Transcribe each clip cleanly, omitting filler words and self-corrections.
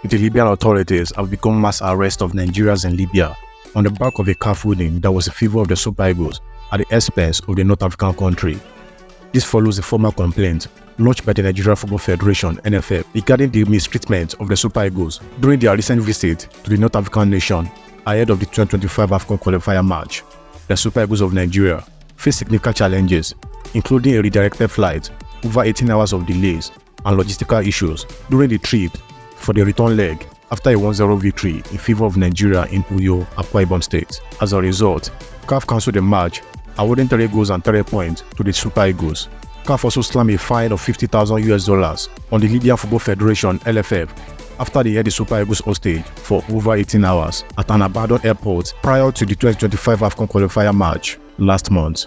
The Libyan authorities have begun mass arrest of Nigerians in Libya on the back of a CAF ruling that was in favor of the Super Eagles at the expense of the North African country. This follows a formal complaint launched by the Nigerian Football Federation (NFF) regarding the mistreatment of the Super Eagles during their recent visit to the North African nation ahead of the 2025 AFCON Qualifier match. The Super Eagles of Nigeria faced significant challenges, including a redirected flight, over 18 hours of delays, and logistical issues during the trip for the return leg after a 1-0 victory in favor of Nigeria in Uyo, Akwa Ibom State. As a result, CAF cancelled the match, awarding 3 goals and 3 points to the Super Eagles. CAF also slammed a fine of $50,000 on the Libyan Football Federation (LFF) after they held the Super Eagles hostage for over 18 hours at an abandoned airport prior to the 2025 AFCON Qualifier match last month.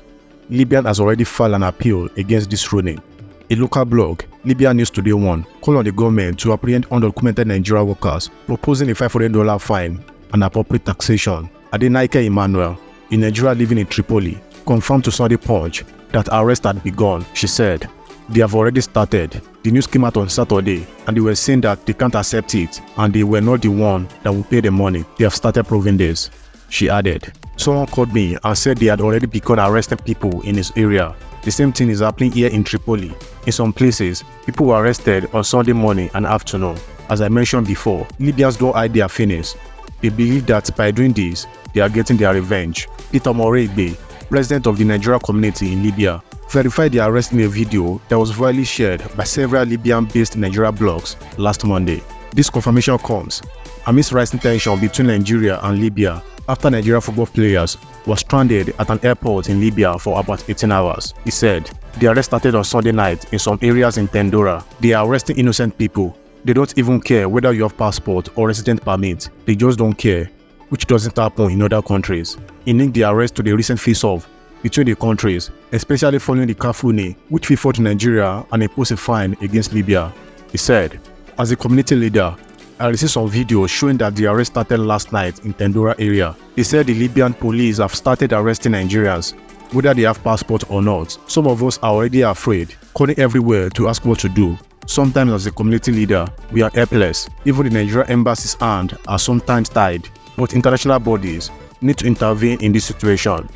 Libya has already filed an appeal against this ruling. A local blog, Libya News Today 1, called on the government to apprehend undocumented Nigerian workers, proposing a $500 fine and appropriate taxation. Adenaike Emmanuel, a Nigerian living in Tripoli, confirmed to Sunday Punch that arrests had begun. She said, "They have already started. The news came out on Saturday and they were saying that they can't accept it and they were not the one that will pay the money. They have started proving this." She added, "Someone called me and said they had already begun arresting people in his area. The same thing is happening here in Tripoli. In some places, people were arrested on Sunday morning and afternoon. As I mentioned before, Libyans don't hide their feelings. They believe that by doing this, they are getting their revenge." Peter Moregbe, president of the Nigerian community in Libya, verified the arrest in a video that was widely shared by several Libyan-based Nigerian blogs last Monday. This confirmation comes amidst rising tension between Nigeria and Libya after Nigerian football players were stranded at an airport in Libya for about 18 hours. He said, "The arrest started on Sunday night in some areas in Tendora. They are arresting innocent people. They don't even care whether you have passport or resident permit. They just don't care, which doesn't happen in other countries." He linked the arrest to the recent face-off between the countries, especially following the CAF ruling, which favored to Nigeria and imposed a fine against Libya. He said, "As a community leader, I received some videos showing that the arrest started last night in Tendora area. He said the Libyan police have started arresting Nigerians, whether they have passport or not. Some of us are already afraid, calling everywhere to ask what to do. Sometimes as a community leader, we are helpless. Even the Nigerian embassy's hands are sometimes tied, but international bodies need to intervene in this situation."